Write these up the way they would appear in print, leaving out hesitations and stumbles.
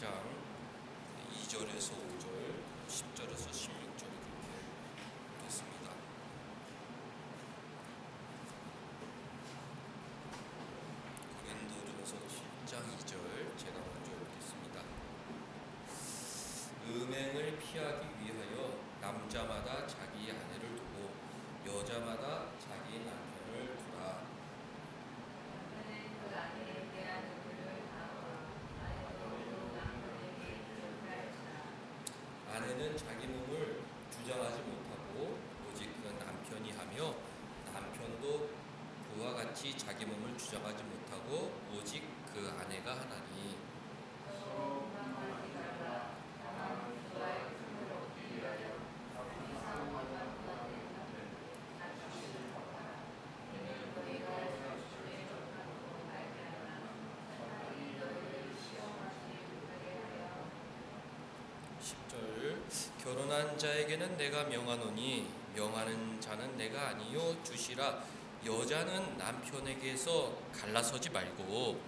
8장 2절에서 5절, 10절에서 16절이 그렇게 됐습니다. 고린도전서 7장 2절 제가 먼저 읽겠습니다. 음행을 피하기 위하여 남자마다 자기 아내를 두고 여자마다 자기 남편을 두라. 아내는 자기 몸을 주장하지 못하고 오직 그 남편이 하며, 남편도 그와 같이 자기 몸을 주장하지 못하고 오직 그 아내가 하나니. 결혼한 자에게는 내가 명하노니 명하는 자는 내가 아니요 주시라. 여자는 남편에게서 갈라서지 말고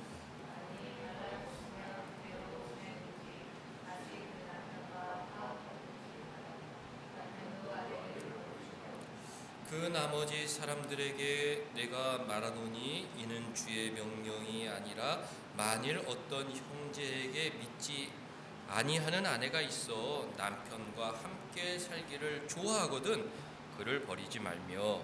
그 나머지 사람들에게 내가 말하노니 이는 주의 명령이 아니라, 만일 어떤 형제에게 믿지 아니하는 아내가 있어 남편과 함께 살기를 좋아하거든 그를 버리지 말며,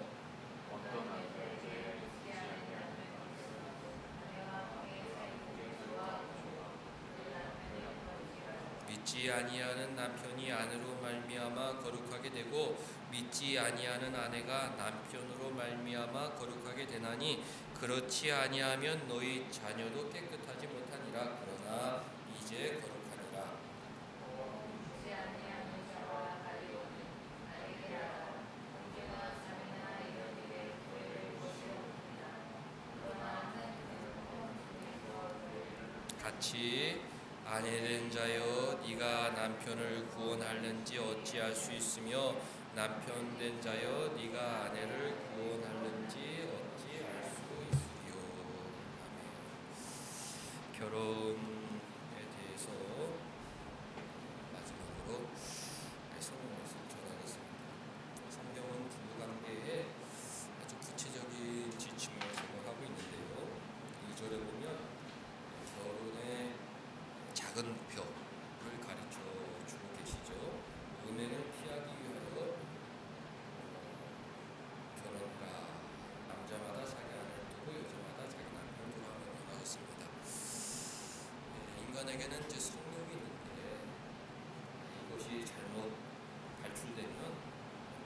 믿지 아니하는 남편이 아내로 말미암아 거룩하게 되고 믿지 아니하는 아내가 남편으로 말미암아 거룩하게 되나니, 그렇지 아니하면 너희 자녀도 깨끗하지 못하니라. 그러나 이제 거룩하니라. 같이 아내된 자여 네가 남편을 구원할는지 어찌할 수 있으며, 남편된 자여 네가 아내를 구원할는지 어찌할 수 있으리요. 아멘. 결혼에 대해서 마지막으로 성경에서 전하겠습니다. 성경은 부부관계에 아주 구체적인 지침을 제공하고 있는데요. 2절에 보면 결혼의 작은 목표를 가르쳐 주고 계시죠. 음행을 피하기 위하여 결혼하라. 남자마다 자기 아내를 두고 여자마다 자기 남편을 두라고 명하셨습니다. 인간에게는 이제 성욕이 있는데 이것이 잘못 발출되면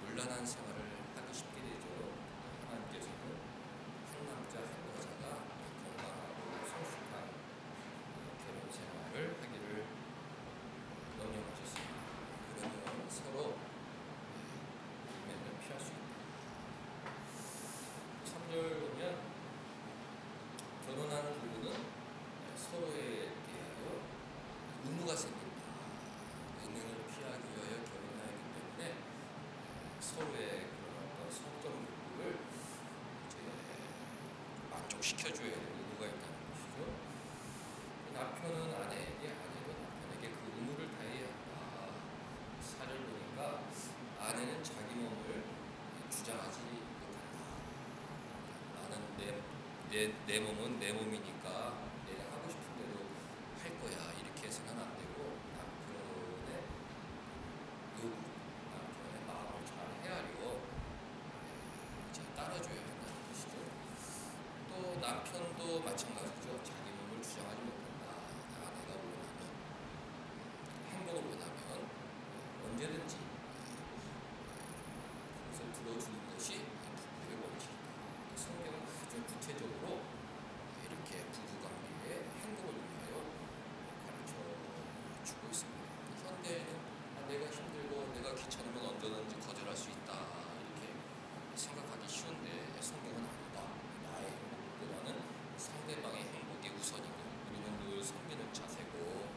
문란한 생활을 하기 쉽게 되죠. 하나님께서는 한 남자 한 여자가 건강하고 성숙한 결혼 생활을 하기를 명령하셨습니다. 그러면 서로 음행을 피할 수 있다. 3절 보면 결혼하는 부부는 서로에 대하여 의무가 생긴다. 음행을 피하기 위하여 결혼하기 때문에 서로의 그런 어떤 성적 욕구를 이제 만족시켜줘야 되는 의무가 있다는 것이죠. 남편은 아내에게, 아내도 남편에게 그 의무를 다해야 한다. 사를 보니까 아내는 자기 몸을 주장하지 못한다. 나는 내 몸은 내 몸이니까 내가 하고 싶은 대로 할 거야, 이렇게 해서는 안 되고, 남편의 요구, 남편의 마음을 잘 헤아려 이제 따라줘야 한다는 것이죠. 또 남편도 마찬가지죠. 자기 몸을 주장하지 못한다. 아내가 원하면, 행복을 원하면 언제든지 그것을 들어주는 것이 부부의 원칙이다. 성경은 아주 구체적으로 이렇게 부부관계의 행복을 위하여 가르쳐 주고 있습니다. 현대에는 내가 힘들고 내가 귀찮으면 언제든지 거절할 수 있다, 이렇게 생각하기 쉬운데 성경은 아니다. 나의 행복보다는 상대방의 행복이 우선이고, 우리는 늘 섬기는 자세고,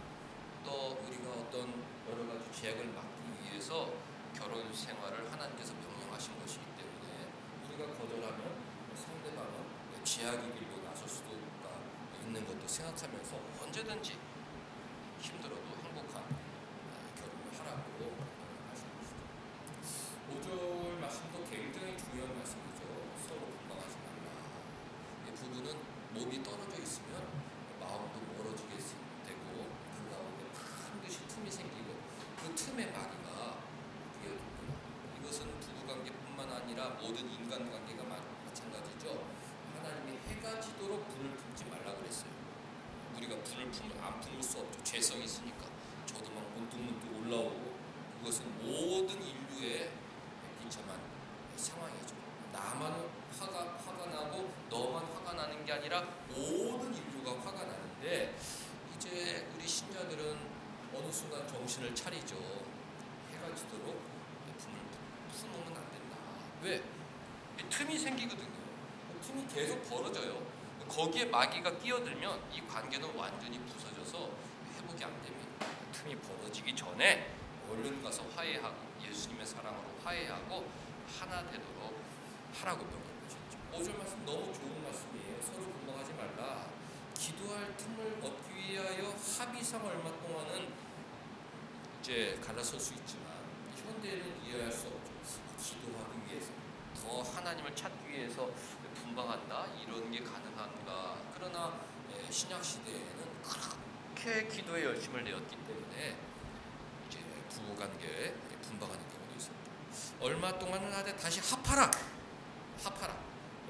또 우리가 어떤 여러 가지 죄악을 막기 위해서 결혼 생활을 하나님께서 명령하신 것이기 때문에 우리가 거절하면 상대방은 죄악의 길로 나설 수도 있는 것도 생각하면서 언제든지 힘들어도 행복한 결혼을 하라고 말씀하시죠. 5절 말씀도 굉장히 중요한 말씀이죠. 서로 분방하지 말라. 부부는 몸이 떨어져 있으면 마음도 멀어지게 되고 그 가운데 반드시 틈이 생기고 그 틈에 마귀가 뛰어듭니다. 이것은 부부관계뿐만 아니라 모든 인간관계가 마찬가지죠. 하나님이 해가 지도록 불을 품지 말라 그랬어요. 우리가 불을 안 품을 수 없죠. 죄성이 있으니까. 저도 막 문득문득 올라오고 그것은 모든 인류의 비참한 상황이죠. 나만 화가 나고 너만 화가 나는 게 아니라 모든 인류가 화가 나는데 이제 우리 신자들은 어느 순간 정신을 차리죠. 해가 지도록 품을 품으면 안 된다. 왜? 틈이 생기거든요. 틈이 계속 벌어져요. 거기에 마귀가 끼어들면 이 관계는 완전히 부서져서 회복이 안 됩니다. 틈이 벌어지기 전에 얼른 가서 화해하고 예수님의 사랑으로 화해하고 하나 되도록 하라고 명령하셨죠. 5절 말씀 너무 좋은 말씀이에요. 서로 분방하지 말라. 기도할 틈을 얻기 위하여 합의상 얼마 동안은 이제 갈라설 수 있지만 현대에는 이해할 수 없죠. 기도하기 위해서 더 하나님을 찾기 위해서 분방한다 이런 게 가능한가? 그러나 신약 시대에는 그렇게 기도에 열심을 내었기 때문에 이제 부부관계에 분방하는 경우도 있습니다. 얼마 동안은 하되 다시 합하라.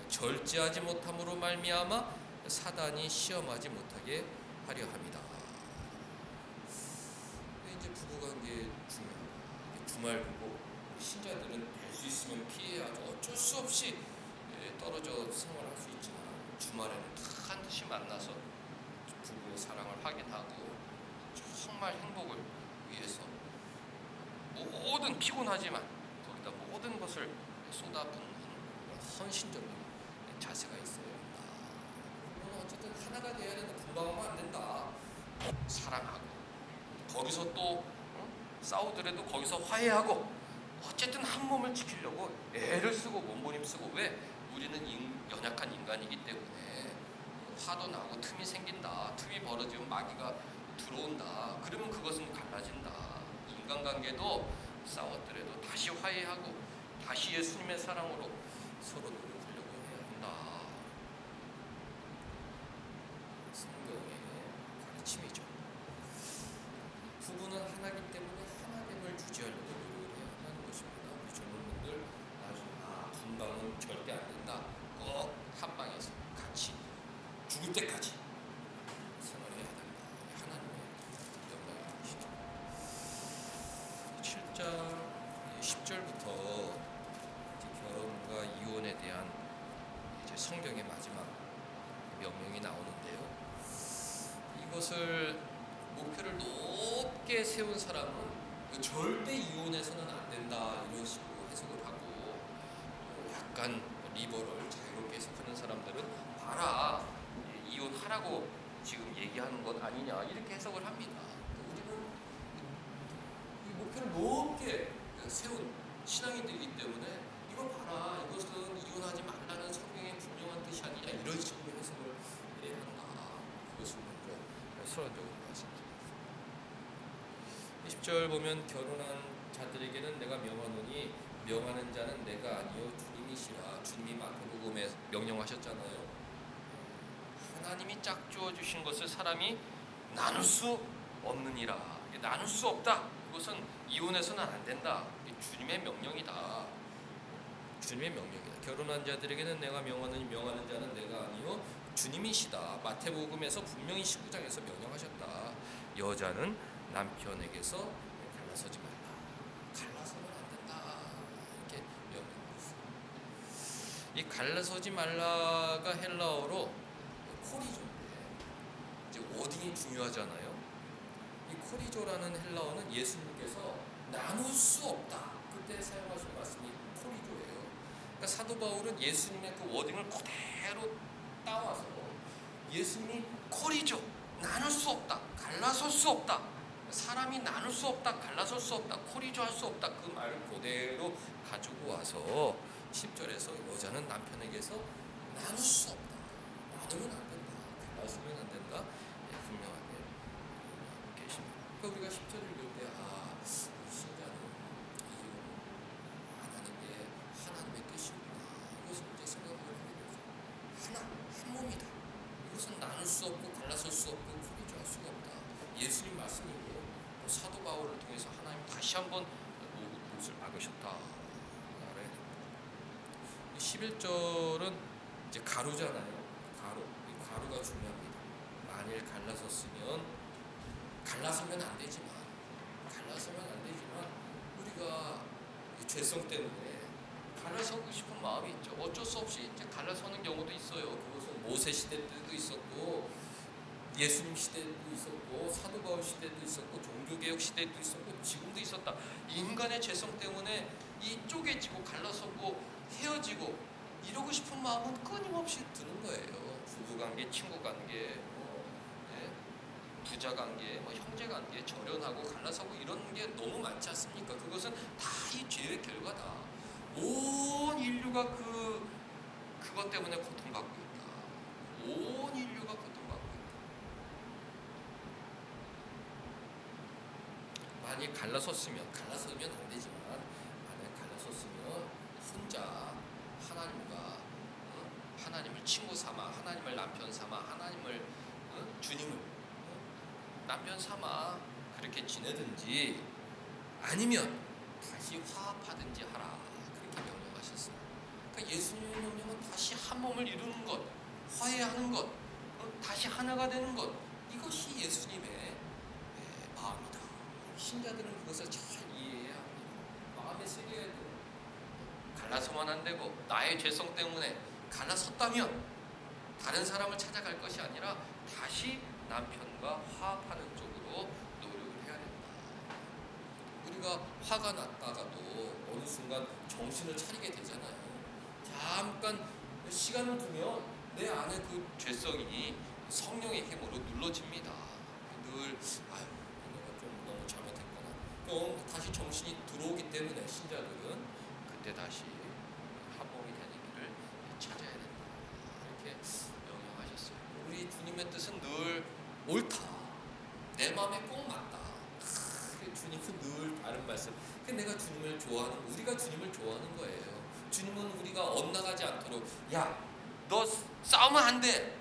절제하지 못함으로 말미암아 사단이 시험하지 못하게 하려 합니다. 이제 부부관계 중요하다. 주말 보고 신자들은 될 수 있으면 피해야죠. 어쩔 수 없이 떨어져 생활할 수 있지만 주말에는 반드시 만나서 부부의 사랑을 확인하고 정말 행복을 위해서 모든 피곤하지만 거기다 모든 것을 쏟아붓는 헌신적인 자세가 있어야 된다. 어쨌든 하나가 되어야 된다. 분방하면 안 된다. 사랑하고 거기서 또 싸우더라도 거기서 화해하고 어쨌든 한 몸을 지키려고 애를 쓰고 몸부림 쓰고 왜? 우리는 연약한 인간이기 때문에 화도 나고 틈이 생긴다. 틈이 벌어지면 마귀가 들어온다. 그러면 그것은 갈라진다. 인간관계도 싸웠더라도 다시 화해하고 다시 예수님의 사랑으로 서로 노력하려고 해야 한다. 성경의 가르침이죠. 부부는 하나이기 때문에 하나됨을 유지하려고 노력을 해야 한다는 것입니다. 우리 젊은 분들 나중에 분방은 절대 안 된다. 꼭 한방에서 같이 죽을 때까지 생활해야 된다. 하나님의 영광이시죠. 7장 10절부터 결혼과 이혼에 대한 이제 성경의 마지막 명령이 나오는데요. 이것을 목표를 높게 세운 사람은 절대 이혼해서는 안 된다 이런 식으로 해석을 하고 약간 리버럴 자유롭게 해석하는 사람들은 봐라 이혼하라고 지금 얘기하는 것 아니냐 이렇게 해석을 합니다. 우리는 이 목표를 높게 세운 신앙인들이기 때문에 이거 봐라 이것은 이혼하지 말라는 성경의 분명한 뜻이 아니냐 이런 식으로 해석을 해야 한다. 그것을 먼저 서론적으로 말씀드립니다. 20절 보면 결혼한 자들에게는 내가 명하노니 명하는 자는 내가 아니요 주님이시라. 주님이 마태복음에 명령하셨잖아요. 하나님이 짝지어 주신 것을 사람이 나눌 수 없느니라. 나눌 수 없다. 이것은 이혼해서는 안 된다. 주님의 명령이다. 주님의 명령이다. 결혼한 자들에게는 내가 명하노니 명하는 자는 내가 아니요 주님이시다. 마태복음에서 분명히 19장에서 명령하셨다. 여자는 남편에게서 갈라서지 말라. 갈라서는 안 된다. 이렇게 명령했어요. 이 갈라서지 말라가 헬라어로 코리조인데 이제 워딩이 중요하잖아요. 이 코리조라는 헬라어는 예수님께서 나눌 수 없다. 그때 사용하신 말씀이 코리조예요. 그러니까 사도 바울은 예수님의 그 워딩을 그대로 따와서 예수님이 코리조 나눌 수 없다. 갈라설 수 없다. 사람이 나눌 수 없다. 갈라설 수 없다. 코리조 할 수 없다. 그 말을 그대로 가지고 와서 10절에서 여자는 남편에게서 나눌 수 없다. 나누면 안 된다. 갈라서면 안 된다. 분명하게 계십니다. 수 없고 갈라설 수 없고 포기할 수가 없다. 예수님 말씀이고 또 사도 바울을 통해서 하나님 다시 한번 못을 막으셨다. 11절은 이제 가루잖아요. 이 가루가 중요합니다. 만일 갈라서면 안 되지만 우리가 이 죄성 때문에 갈라서고 싶은 마음이 있죠. 어쩔 수 없이 이제 갈라서는 경우도 있어요. 그것은 모세 시대 때도 있었고 예수님 시대도 있었고 사도 바울 시대도 있었고 종교개혁 시대도 있었고 지금도 있었다. 인간의 죄성 때문에 이 쪼개지고 갈라서고 헤어지고 이러고 싶은 마음은 끊임없이 드는 거예요. 부부관계, 친구관계, 부자관계, 형제관계, 절연하고 갈라서고 이런 게 너무 많지 않습니까? 그것은 다 이 죄의 결과다. 온 인류가 그것 때문에 고통받고 있다. 온 인류가 고통받고 있다. 만일 갈라서면 안 되지만 만약 갈라섰으면 혼자 하나님을 친구 삼아, 하나님을 남편 삼아, 하나님을 주님을 남편 삼아 그렇게 지내든지 아니면 다시 화합하든지 하라 그렇게 명령하셨어요. 그러니까 예수님의 명령은 다시 한 몸을 이루는 것, 화해하는 것, 다시 하나가 되는 것, 이것이 예수님의 마음이다. 신자들은 그것을 잘 이해해야 합니다. 마음에 새겨야 돼요. 갈라서만 안 되고 나의 죄성 때문에 갈라섰다면 다른 사람을 찾아갈 것이 아니라 다시 남편과 화합하는 쪽으로 노력을 해야 된다. 우리가 화가 났다가도 어느 순간 정신을 차리게 되잖아요. 잠깐 시간을 두면 내 안에 그 죄성이 성령의 힘으로 눌러집니다. 늘 내가 좀 너무 잘못했구나. 그럼 다시 정신이 들어오기 때문에 신자들은 그때 다시 합봉이 되는 길을 찾아야 된다. 이렇게 명령하셨어요. 우리 주님의 뜻은 늘 옳다. 내 마음에 꼭 맞다. 주님은 늘 다른 말씀. 내가 주님을 좋아하는, 우리가 주님을 좋아하는 거예요. 주님은 우리가 엇나가지 않도록, 야, 너 싸우면 안 돼.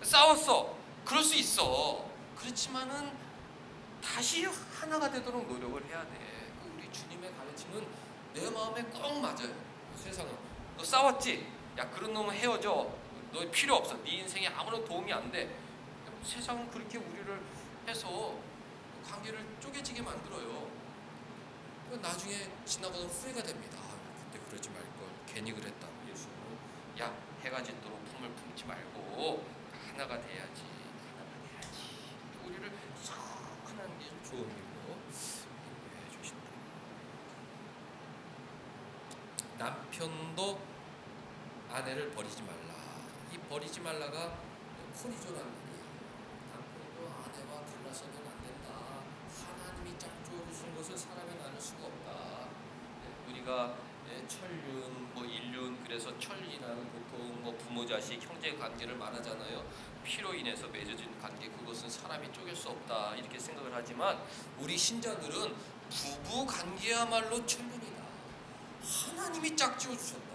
싸웠어. 그럴 수 있어. 그렇지만은 다시 하나가 되도록 노력을 해야 돼. 우리 주님의 가르침은 내 마음에 꼭 맞아요. 세상은 너 싸웠지? 야, 그런 놈은 헤어져. 너 필요 없어. 네 인생에 아무런 도움이 안 돼. 세상은 그렇게 우리를 해서 관계를 쪼개지게 만들어요. 나중에 지나가는 후회가 됩니다. 그때 그러지 말걸. 괜히 그랬다. 예수는 야, 해가 짓도록 품을 품지 말고 하나가 돼야지. 우리를 싹 하나님 게 좋은 일로 인도해 주신다. 남편도 아내를 버리지 말라. 이 버리지 말라가 코리존한 말이에요. 남편도 아내와 갈라서는 안 된다. 하나님이 짝지어 주신 것을 사람이 나눌 수가 없다. 우리가 천륜, 일륜, 그래서 천리라는 보통 부모 자식 형제 관계를 말하잖아요. 피로 인해서 맺어진 관계, 그것은 사람이 쪼갤 수 없다 이렇게 생각을 하지만 우리 신자들은 부부 관계야말로 천륜이다. 하나님이 짝지어 주셨다.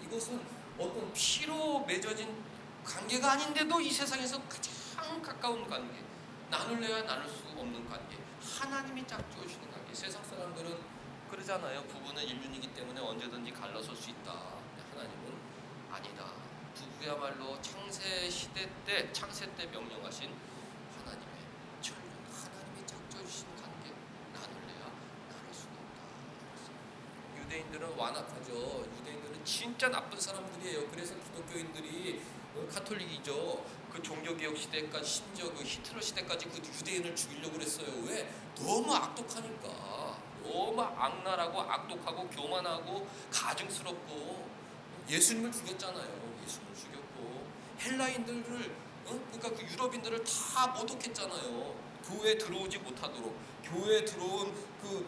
이것은 어떤 피로 맺어진 관계가 아닌데도 이 세상에서 가장 가까운 관계, 나눌래야 나눌 수 없는 관계, 하나님이 짝지어 주시는 관계. 세상 사람들은 그러잖아요. 부부는 인륜이기 때문에 언제든지 갈라설 수 있다. 하나님은 아니다. 부부야말로 창세 때 명령하신 하나님의 천륜, 하나님이 짝지어 주신 관계, 나눌래야 나눌 수가 없다. 유대인들은 완악하죠. 유대인들은 진짜 나쁜 사람들이에요. 그래서 기독교인들이 카톨릭이죠. 그 종교개혁 시대까지, 심지어 그 히틀러 시대까지 그 유대인을 죽이려고 그랬어요. 왜? 너무 악독하니까. 너무 악랄하고 악독하고 교만하고 가증스럽고. 예수님을 죽였잖아요. 예수님을 죽였고 헬라인들을 그러니까 그 유럽인들을 다 모독했잖아요. 교회에 들어오지 못하도록. 교회에 들어온 그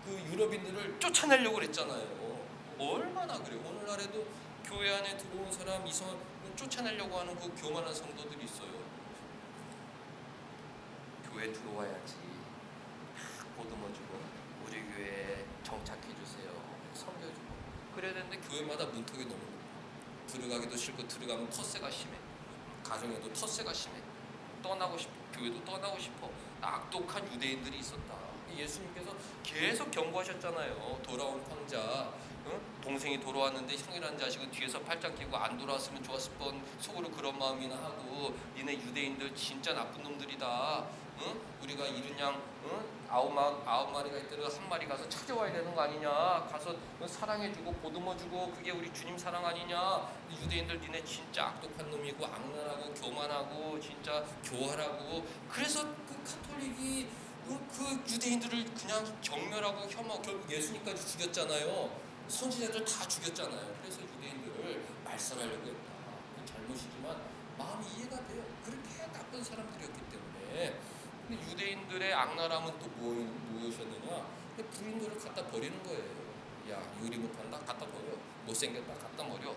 유럽인들을 쫓아내려고 그랬잖아요. 얼마나 그래요. 오늘날에도 교회 안에 들어온 사람 이성을 쫓아내려고 하는 그 교만한 성도들이 있어요. 교회 들어와야지. 보듬어주고 우리 교회에 정착해주세요. 섬겨주고 그래야 되는데 교회마다 문턱이 너무 높아. 들어가기도 싫고 들어가면 텃세가 심해. 가정에도 텃세가 심해. 떠나고 싶어. 교회도 떠나고 싶어. 악독한 유대인들이 있었다. 예수님께서 계속 경고하셨잖아요. 돌아온 황자, 응? 동생이 돌아왔는데 형이라는 자식은 뒤에서 팔짱 끼고 안 돌아왔으면 좋았을 뻔 속으로 그런 마음이나 하고, 니네 유대인들 진짜 나쁜 놈들이다. 응? 우리가 이른 양, 응? 아홉 마리가 있더라도 한 마리 가서 찾아와야 되는 거 아니냐. 가서 사랑해주고 보듬어주고 그게 우리 주님 사랑 아니냐. 유대인들 니네 진짜 악독한 놈이고 악랄하고 교만하고 진짜 교활하고. 그래서 그 카톨릭이 그 유대인들을 그냥 경멸하고 혐오, 결국 예수님까지 죽였잖아요. 선지자들 다 죽였잖아요. 그래서 유대인들을 말살하려고 했다. 그 잘못이지만 마음이 이해가 돼요. 그렇게 나쁜 사람들이었기 때문에. 근데 유대인들의 악랄함은 또 무엇이었느냐? 부인들을 갖다 버리는 거예요. 야, 요리 못한다? 갖다 버려. 못생겼다? 갖다 버려.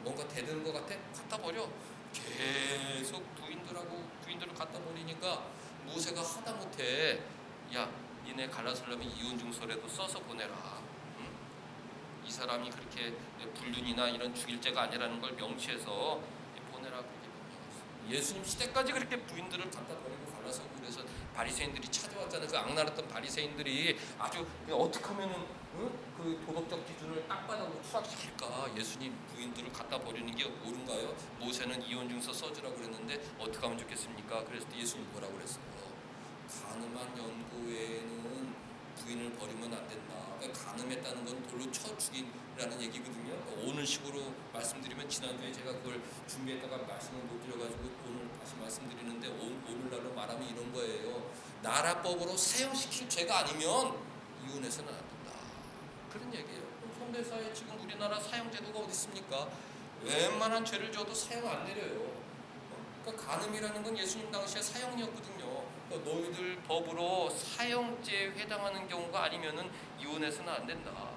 뭔가 대드는 것 같아? 갖다 버려. 계속 부인들을 갖다 버리니까 모세가 하다못해 야, 니네 갈라서려면 이혼증서라도 써서 보내라. 응? 이 사람이 그렇게 불륜이나 이런 죽일 죄가 아니라는 걸 명시해서 보내라. 그렇게 명령했어요. 예수님 시대까지 그렇게 부인들을 갖다 버리고 갈라서고. 그래서 바리새인들이 찾아왔잖아요. 그 악랄했던 바리새인들이 아주 어떻게 하면은 그 도덕적 기준을 땅바닥으로 추락시킬까. 예수님 부인들을 갖다 버리는 게 옳은가요? 모세는 이혼증서 써주라고 그랬는데 어떻게 하면 좋겠습니까? 그래서 예수님 뭐라고 그랬어요? 간음한 연고에는 부인을 버리면 안 된다. 그러니까 간음했다는 건 돌로 쳐 죽이라는 얘기거든요. 오늘 식으로 말씀드리면, 지난주에 제가 그걸 준비했다가 말씀을 못 드려가지고 오늘 다시 말씀드리는데, 오늘날로 말하면 이런 거예요. 나라법으로 사형시킬 죄가 아니면 이혼해서는 안 된다. 그런 얘기예요. 그럼 현대사회 지금 우리나라 사형제도가 어디 있습니까? 웬만한 죄를 져도 사형 안 내려요. 그러니까 간음이라는 건 예수님 당시에 사형이었거든요. 그러니까 너희들 법으로 사형죄에 해당하는 경우가 아니면은 이혼해서는 안 된다.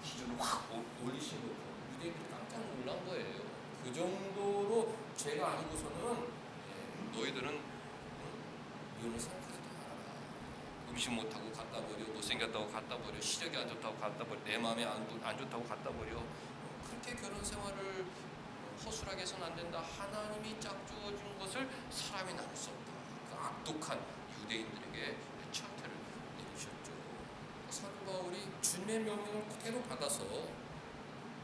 기준을 확 올리신 거죠. 유대인들이 깜짝 놀란 거예요. 그 정도로 죄가 아니고서는 너희들은 이혼을 생각하지도 말아라. 음식 못하고 갖다 버려, 못생겼다고 갖다 버려, 시력이 안 좋다고 갖다 버려, 내 마음에 안 좋다고 갖다 버려. 그렇게 결혼 생활을 허술하게 해서는 안 된다. 하나님이 짝주어준 것을 사람이 나눌 수 없다. 그 악독한 유대인들에게 차태를 내리셨죠. 사도 바울이 주님의 명령을 그대로 받아서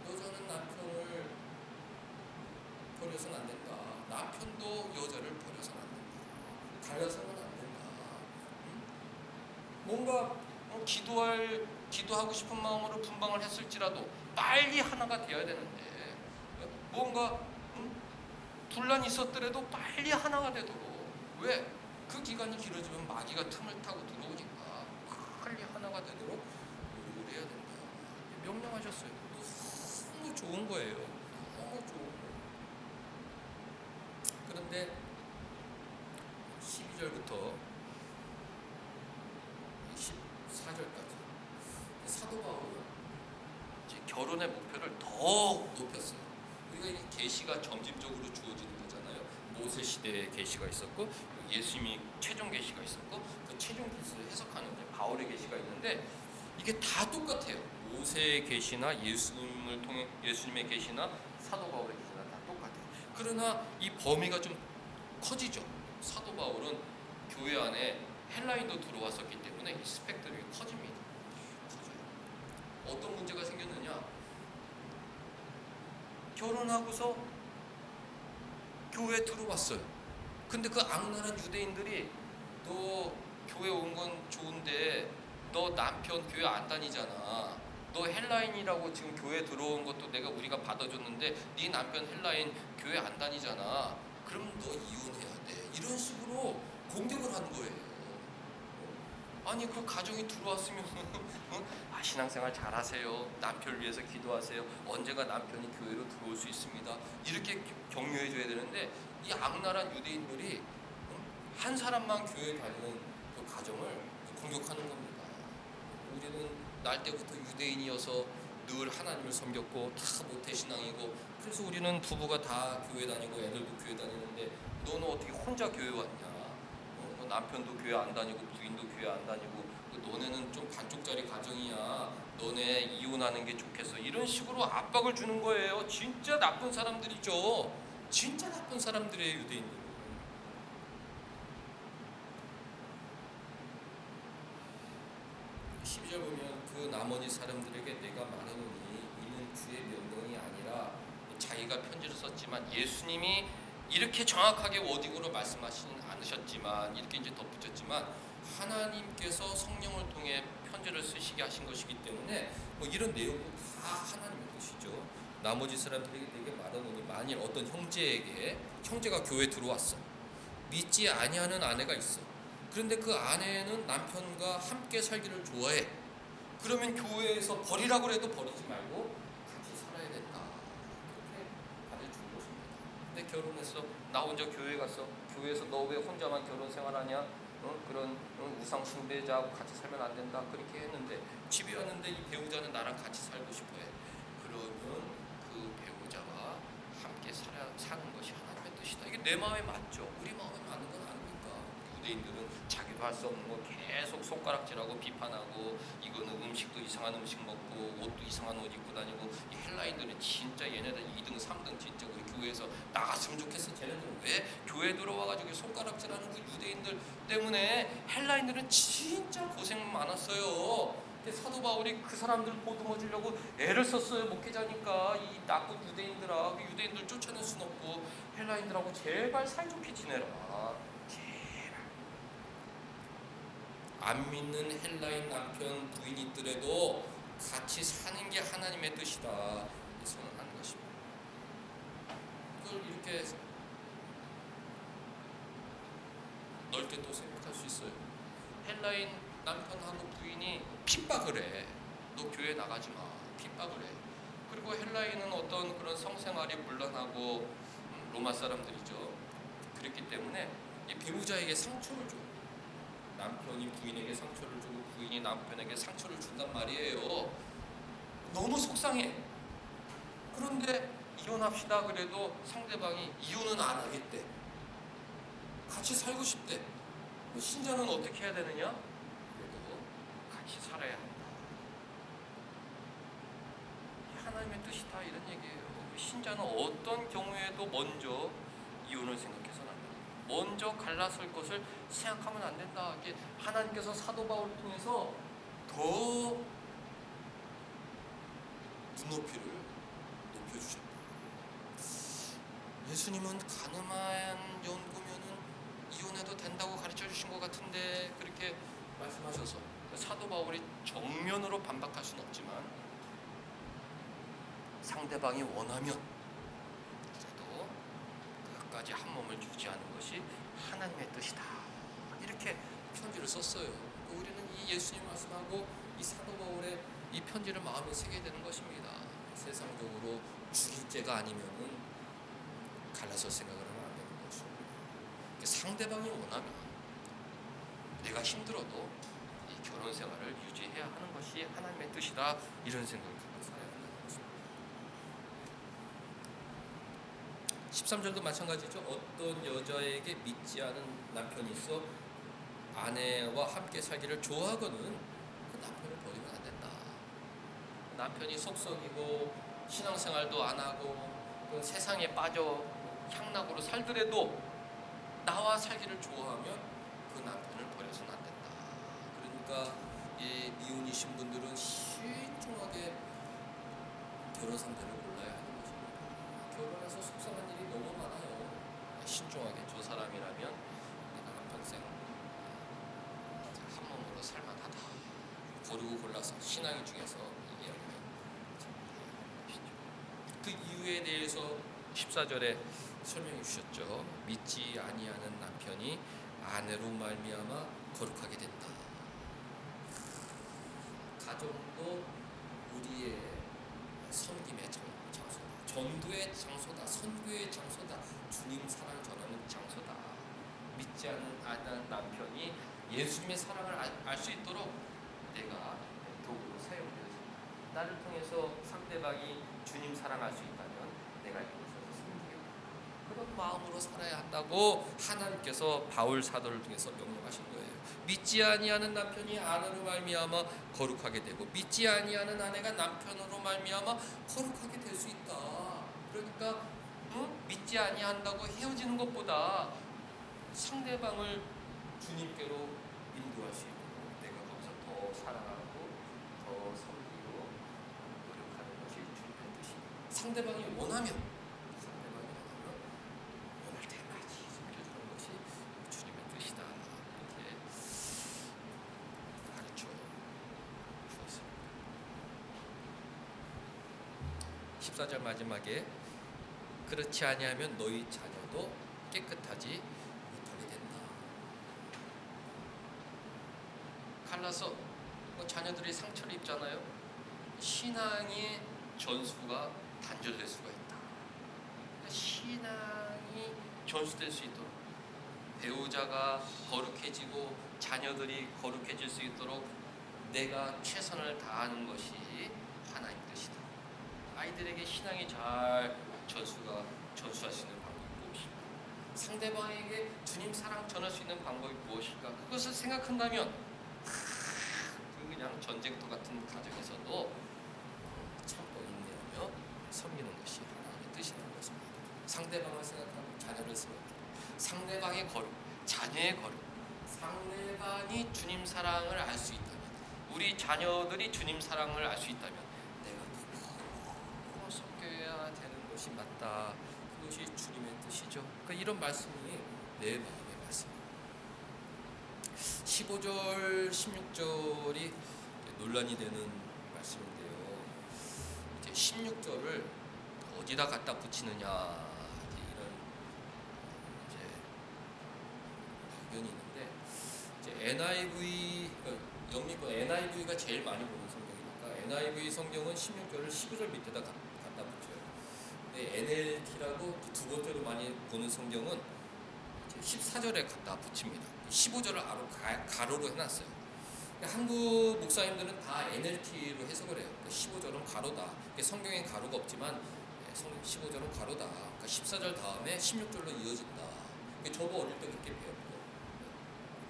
여자는 남편을 버려서는 안 된다. 남편도 여자를 버려서는 안 된다. 갈라서는 안 된다. 뭔가 기도하고 싶은 마음으로 분방을 했을지라도 빨리 하나가 되어야 되는데, 뭔가 분란이 있었더라도 빨리 하나가 되도록. 왜? 그 기간이 길어지면 마귀가 틈을 타고 들어오니까 빨리 하나가 되도록 노력을 해야 된다. 명령하셨어요. 너무 좋은 거예요. 너무 좋은 거예요. 그런데 12절부터 14절까지 사도 바울은 이제 결혼의 목표를 더 높였어요. 우리가 이 계시가 점진적으로 주어지는 거잖아요. 모세 시대의 계시가 있었고, 예수님이 최종 계시가 있었고, 그 최종 계시를 해석하는 바울의 계시가 있는데, 이게 다 똑같아요. 모세의 계시나 예수님의 계시나 사도 바울의 계시나 다 똑같아요. 그러나 이 범위가 좀 커지죠. 사도 바울은 교회 안에 헬라인도 들어왔었기 때문에 이 스펙트럼이 커집니다. 어떤 문제가 생겼느냐? 결혼하고서 교회에 들어왔어요. 근데 그 악랄한 유대인들이 너 교회 온 건 좋은데 너 남편 교회 안 다니잖아. 너 헬라인이라고 지금 교회 들어온 것도 우리가 받아줬는데 네 남편 헬라인 교회 안 다니잖아. 그럼 너 이혼해야 돼. 이런 식으로 공격을 한 거예요. 아니 그 가정이 들어왔으면 신앙생활 잘하세요. 남편을 위해서 기도하세요. 언젠가 남편이 교회로 들어올 수 있습니다. 이렇게 격려해 줘야 되는데, 이 악랄한 유대인들이 한 사람만 교회 다니는 그 가정을 공격하는 겁니다. 우리는 날 때부터 유대인이어서 늘 하나님을 섬겼고 다 모태신앙이고, 그래서 우리는 부부가 다 교회 다니고 애들도 교회 다니는데 너는 어떻게 혼자 교회 왔냐? 남편도 교회 안 다니고 부인도 교회 안 다니고, 너네는 좀 반쪽짜리 가정이야. 너네 이혼하는 게 좋겠어. 이런 식으로 압박을 주는 거예요. 진짜 나쁜 사람들이죠. 진짜 나쁜 사람들의 유대인들은. 12절 보면 그 나머지 사람들에게 내가 말하노니 이는 주의 명령이 아니라, 자기가 편지를 썼지만 예수님이 이렇게 정확하게 워딩으로 말씀하시는 않으셨지만, 이렇게 이제 덧붙였지만 하나님께서 성령을 통해 편지를 쓰시게 하신 것이기 때문에 뭐 이런 내용도 다 하나님의 뜻이죠. 나머지 사람들에게 내게 말하노니, 만일 어떤 형제가 교회에 들어왔어. 믿지 아니하는 아내가 있어. 그런데 그 아내는 남편과 함께 살기를 좋아해. 그러면 교회에서 버리라고 해도 버리지 말고 같이 살아야 된다. 그렇게 가르쳐 준 것입니다. 근데 결혼했어. 나 혼자 교회 갔어. 교회에서 너 왜 혼자만 결혼 생활하냐? 그런 우상 숭배자하고 같이 살면 안 된다. 그렇게 했는데, 집에 왔는데 이 배우자는 나랑 같이 살고 싶어해. 그러면 그 배우자와 함께 사는 것이 하나님의 뜻이다. 이게 내 마음에 맞죠? 우리 마음에 맞는 건 아닙니까? 유대인들은 자기도 할 수 없는 거 계속 손가락질하고 비판하고, 이거는 음식도 이상한 음식 먹고 옷도 이상한 옷 입고 다니고, 이 헬라인들은 진짜 얘네들 2등 3등 진짜 우리 교회에서 나갔으면 좋겠어. 쟤네들은 왜 교회 들어와가지고 손가락질하는 그 유대인들 때문에 헬라인들은 진짜 고생 많았어요. 근데 사도 바울이 그 사람들 보듬어 주려고 애를 썼어요. 목회자니까. 이 나쁜 유대인들아, 그 유대인들 쫓아낼 순 없고 헬라인들하고 제발 사이좋게 지내라. 안 믿는 헬라인 남편 부인이 있더라도 같이 사는 게 하나님의 뜻이다 선언하는 것입니다. 이걸 이렇게 넓게 또 생각할 수 있어요. 헬라인 남편하고 부인이 핍박을 해. 너 교회 나가지 마. 핍박을 해. 그리고 헬라인은 어떤 그런 성생활이 불란하고 로마 사람들이죠. 그렇기 때문에 이 배우자에게 상처를 줘. 남편이 부인에게 상처를 주고 부인이 남편에게 상처를 준단 말이에요. 너무 속상해. 그런데 이혼합시다 그래도 상대방이 이혼은 안 하겠대. 같이 살고 싶대. 신자는 어떻게 해야 되느냐? 그래도 같이 살아야 한다. 하나님의 뜻이다 이런 얘기예요. 신자는 어떤 경우에도 먼저 이혼을 생각해서는 안 된다. 먼저 갈라설 것을 생각하면 안 된다. 이게 하나님께서 사도 바울을 통해서 더 눈높이를 높여주셨다. 예수님은 가늠한 연고면은 이혼해도 된다고 가르쳐 주신 것 같은데, 그렇게 말씀하셔서 사도 바울이 정면으로 반박할 수는 없지만 상대방이 원하면 그래도 끝까지 한 몸을 유지하는 것이 하나님의 뜻이다. 이렇게 편지를 썼어요. 우리는 이 예수님 말씀하고 이 사도 바울의 이 편지를 마음에 새게 되는 것입니다. 세상적으로 죽일 죄가 아니면은 갈라설 생각을 하면 안 되는 것입니다. 상대방이 원하면 내가 힘들어도 이 결혼 생활을 유지해야 하는 것이 하나님의 뜻이다. 이런 생각을 갖고 살아야 한다는 것입니다. 13절도 마찬가지죠. 어떤 여자에게 믿지 않은 남편이 있어 아내와 함께 살기를 좋아하거든 그 남편을 버리면 안 된다. 남편이 속썩이고 신앙생활도 안 하고 그 세상에 빠져 향락으로 살더라도 나와 살기를 좋아하면 그 남편을 버려서는 안 된다. 그러니까 이 미혼이신 분들은 신중하게 결혼 상대를 골라야 하는 것입니다. 결혼해서 속상한 일이 너무 많아요. 신중하게 저 사람이라면 내가 한평생 한 몸으로 살만하다. 고르고 골라서 신앙 중에서 얘기하면 그 이유에 대해서 14절에 설명해 주셨죠. 믿지 아니하는 남편이 아내로 말미암아 거룩하게 된다. 가정도 우리의 섬김의 장소다. 전도의 장소다. 선교의 장소다. 주님 사랑 전하는 장소다. 믿지 않는 남편이 예수님의 사랑을 알 수 있도록 내가 도구로 사용되었습니다. 나를 통해서 상대방이 주님 사랑할 수 있다면 내가 이곳에서 섬기겠다. 그런 마음으로 살아야 한다고 하나님께서 바울 사도를 통해서 명령하신 거예요. 믿지 아니하는 남편이 아내로 말미암아 거룩하게 되고 믿지 아니하는 아내가 남편으로 말미암아 거룩하게 될 수 있다. 그러니까 믿지 아니한다고 헤어지는 것보다 상대방을 주님께로 인도할 수 있고 내가 거기서 더 사랑하고 더 섬기고 노력하는 것이 주님의 뜻입니다. 상대방이 원하면 원할 때까지 섬겨주는 것이 주님의 뜻이다. 이렇게 가르쳐 주었습니다. 14절 마지막에 그렇지 아니하면 너희 자녀도 깨끗하지 못하게 된다. 갈라서 자녀들이 상처를 입잖아요. 신앙의 전수가 단절될 수가 있다. 신앙이 전수될 수 있도록 배우자가 거룩해지고 자녀들이 거룩해질 수 있도록 내가 최선을 다하는 것이 하나님 뜻이다. 아이들에게 신앙이 잘 전수할 수 있는 방법이 무엇일까? 상대방에게 주님 사랑 전할 수 있는 방법이 무엇일까? 그것을 생각한다면 그냥 전쟁터 같은 가정에서도 참고 인내하며 섬기는 것이 하나님의 뜻이라는 것입니다. 상대방을 생각하고 자녀를 생각하고 상대방의 거룩, 자녀의 거룩, 상대방이 주님 사랑을 알 수 있다면 우리 자녀들이 주님 사랑을 알 수 있다면 내가 누구 섬겨야 되는 것이 맞다. 그것이 주님의 뜻이죠. 그러니까 이런 말씀이 내 마음의 말씀입니다. 15절, 16절이 논란이 되는 말씀인데요. 이제 16절을 어디다 갖다 붙이느냐 이런 의견이 있는데 이제 NIV 영미권 NIV가 제일 많이 보는 성경이니까 NIV 성경은 16절을 15절 밑에다 갖다 붙여요. 근데 NLT라고 두 번째로 많이 보는 성경은 14절에 갖다 붙입니다. 15절을 가로로 해놨어요. 한국 목사님들은 다 NLT로 해석을 해요. 15절은 가로다. 성경엔 가로가 없지만 15절은 가로다. 그러니까 14절 다음에 16절로 이어진다. 저도 어릴 때 그렇게 배웠고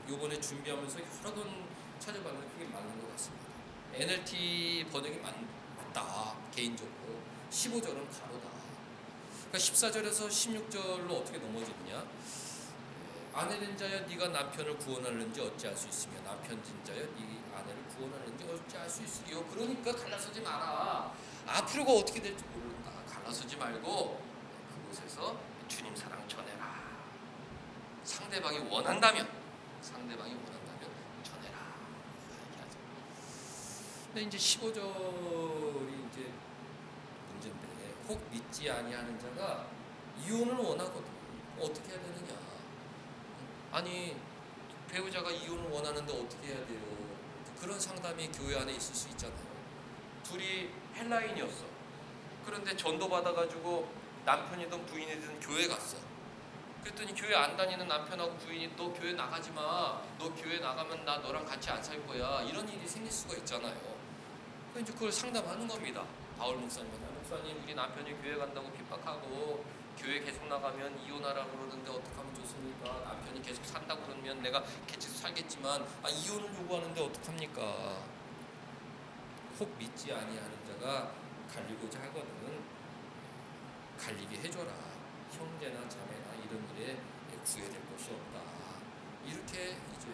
요번에 준비하면서 여러 번 찾아봤는데 그게 맞는 것 같습니다. NLT 번역이 맞다. 개인적으로 15절은 가로다. 그러니까 14절에서 16절로 어떻게 넘어지느냐? 아내 된 자여 네가 남편을 구원하는지 어찌할 수 있으며 남편 된 자여 네 아내를 구원하는지 어찌할 수 있으리요. 그러니까 갈라서지 마라. 앞으로가 어떻게 될지 모른다. 갈라서지 말고 그곳에서 주님 사랑 전해라. 상대방이 원한다면 전해라. 얘기하죠. 근데 이제 15절이 이제 문제인데 혹 믿지 아니하는 자가 이혼을 원하거든. 어떻게 해야 되느냐? 아니 배우자가 이혼을 원하는데 어떻게 해야 돼요? 그런 상담이 교회 안에 있을 수 있잖아요. 둘이 헬라인이었어. 그런데 전도 받아가지고 남편이든 부인이든 교회 갔어. 그랬더니 교회 안 다니는 남편하고 부인이 너 교회 나가지 마. 너 교회 나가면 나 너랑 같이 안 살 거야. 이런 일이 생길 수가 있잖아요. 그래서 이제 그걸 상담하는 겁니다. 바울 목사님은 목사님 우리 남편이 교회 간다고 핍박하고 교회 계속 나가면 이혼하라고 그러는데 어떻게 하면 좋습니까? 남편이 계속 산다고 그러면 내가 계속 살겠지만 이혼을 요구하는데 어떡합니까? 혹 믿지 아니하는 자가 갈리고자 하거든 갈리게 해줘라. 형제나 자매나 이런 일에 구애될 것이 없다. 이렇게 이제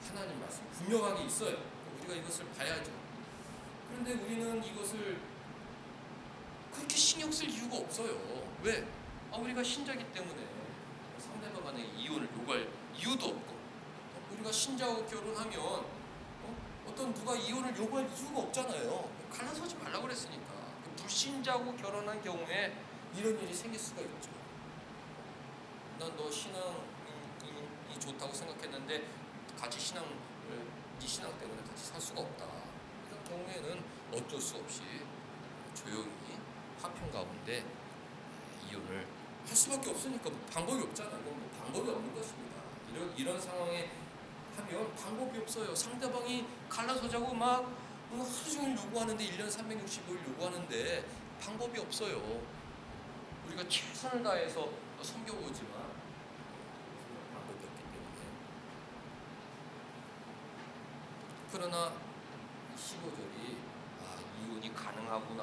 하나님 말씀 분명하게 있어요. 우리가 이것을 봐야죠. 그런데 우리는 이것을 그렇게 신경 쓸 이유가 없어요. 왜? 우리가 신자기 때문에 상대방 간에 이혼을 요구할 이유도 없고 우리가 신자하고 결혼하면 어떤 누가 이혼을 요구할 이유가 없잖아요. 갈라서지 말라고 그랬으니까. 불신자하고 결혼한 경우에 이런 일이 생길 수가 있죠. 난 너 신앙이 좋다고 생각했는데 같이 네 신앙 때문에 같이 살 수가 없다. 이런 경우에는 어쩔 수 없이 조용히 화평 가운데 이혼을 할 수밖에 없으니까 방법이 없잖아요. 방법이 없는 것입니다. 이런 상황에 하면 방법이 없어요. 상대방이 갈라서자고 막 하루 종일 요구하는데 1년 365일 요구하는데 방법이 없어요. 우리가 최선을 다해서 섬겨보지만 방법이 없기 때문에. 그러나 15절이 이혼이 가능하구나.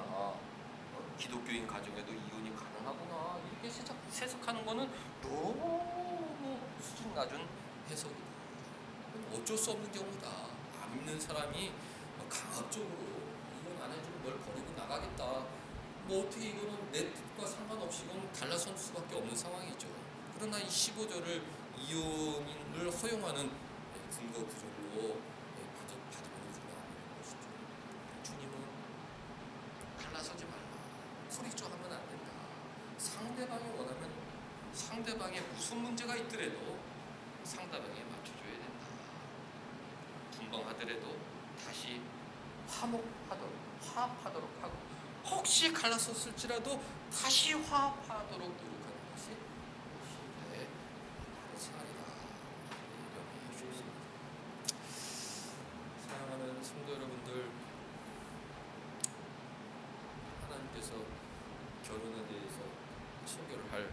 기독교인 가정에도 이혼이 가능하구나 이렇게 해석하는 거는 너무 수준 낮은 해석이다. 어쩔 수 없는 경우다. 안 믿는 사람이 강압적으로 이혼 안 해주면 널 버리고 나가겠다. 뭐 어떻게 이거는 내 뜻과 상관없이 이건 갈라설 수밖에 없는 상황이죠. 그러나 이 15절을 이혼을 허용하는 근거 구절로 받으면 되는 것이죠. 주님은 갈라서지 말라. 소리쳐 하면 안 된다. 상대방이 원하면 상대방의 무슨 문제가 있더라도 상대방에 맞춰줘야 된다. 분방하더라도 다시 화합하도록 하고 혹시 갈라섰을지라도 다시 화합하도록 노력하는 것이 신의 생활이다. 이렇게 주셨습니다. 사랑하는 성도 여러분들, 하나님께서 결혼에 대해서 설교를 할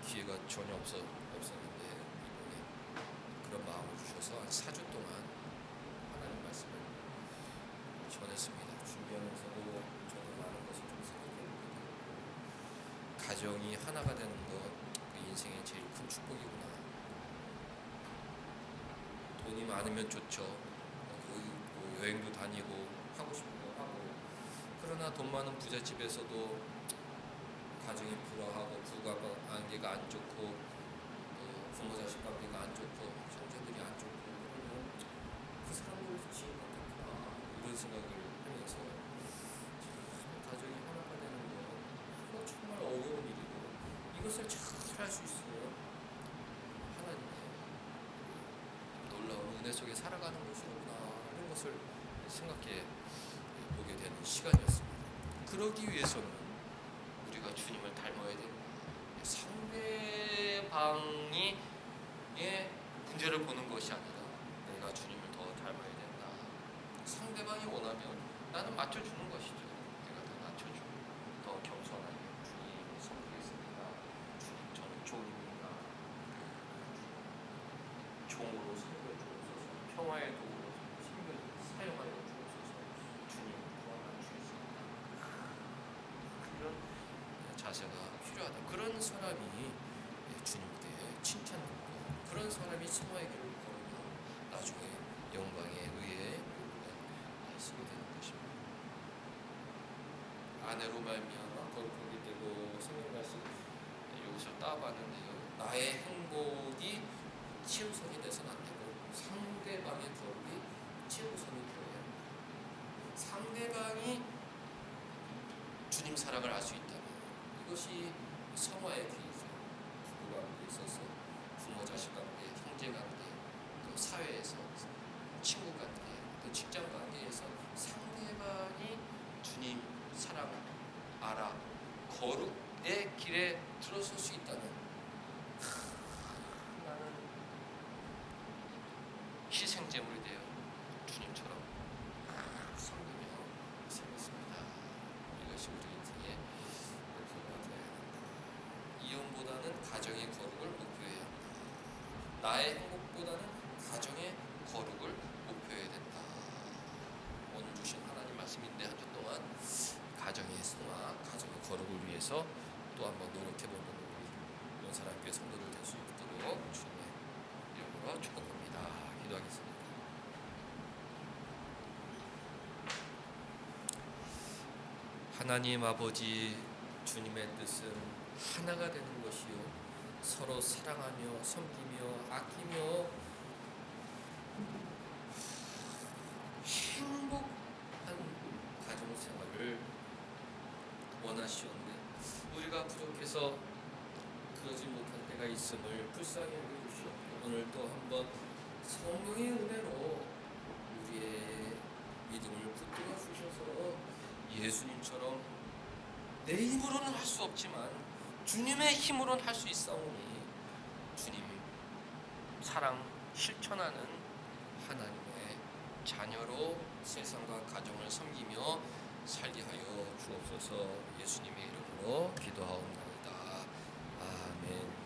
기회가 전혀 없었는데 이번에 그런 마음을 주셔서 한 4주 동안 하나님 말씀을 전했습니다. 준비하면서도 저도 많은 것을 좀 생각해보게 되고 가정이 하나가 되는 것 그 인생의 제일 큰 축복이구나. 돈이 많으면 좋죠. 여행도 다니고 하고 싶은 거 하고 그러나 돈 많은 부잣집에서도 가정이 불화하고 부부관계가 안 좋고 또 부모 자식 관계가 안 좋고 형제들이 안 좋고 그러면 그 사람들 지혜가 어떻구나 이런 생각을 하면서 가정이 하나가 되는 거 정말 어려운 일이고 이것을 잘 할 수 있어요. 하나님의 놀라운 은혜 속에 살아가는 것이구나 이런 것을 생각해 보게 되는 시간이었습니다. 그러기 위해서는 우리가 주님을 닮아야 된다. 상대방이 문제를 보는 것이 아니라 내가 주님을 더 닮아야 된다. 상대방이 원하면 나는 맞춰주는 것이죠. 내가 더 낮춰주고 더 겸손하게 주님을 섬기겠습니다. 주님 저는 종입니다. 종으로 섬겨주옵소서. 평화의 도구로 사용하여 주옵소서. 주님 구원할 수 있습니다. 그런 자세가 필요하다. 그런 사람이 주님께 칭찬받고 그런 사람이 성화의 길을 걸으며 나중에 영광의 의에 쓰게 되는 것입니다. 아내로 말미암아 거룩하게 되고 성경 말씀 여기서 따봤는데요. 나의 행복이 치우성이 돼서는 안 되고 상대방의 거룩이 치우성이 되어야 합니다. 상대방이 주님 사랑을 알 수 있다면 이것이 성화의 길이죠. 부부관계에 있어서 부모 자식 관계, 형제 관계, 또 사회에서 친구 관계, 또 직장 관계에서 상대방이 주님 사랑 알아 거룩의 길에 들어설 수 있다면 나는 희생제물이 되어 주님처럼 섬기며 살겠습니다. 이것이 우리 인생의 목표가 되어야 한다. 이혼보다는 가정의 거룩을 목표해야 한다. 나의 행복보다는 가정의 거룩을 목표해야 된다. 오늘 주신 하나님 말씀인데 한 주 동안 가정의 승화, 가정의 거룩을 위해서 또 한번 노력해보는 우리 연사람교회 성도들 될 수 있도록 주님의 이름으로 축복합니다. 기도하겠습니다. 하나님 아버지, 주님의 뜻은 하나가 되는 것이요 서로 사랑하며 섬기며 아끼며 행복한 가정생활을 원하시오는데 우리가 부족해서 그러지 못할 때가 있음을 불쌍히 여겨주시옵고 오늘 또 한번 성령의 은혜로 우리의 믿음을 붙들어 주셔서 예수님처럼 내 힘으로는 할 수 없지만 주님의 힘으로는 할 수 있사오니 주님 사랑 실천하는 하나님의 자녀로 세상과 가정을 섬기며 살게 하여 주옵소서. 예수님의 이름으로 기도하옵나이다. 아멘.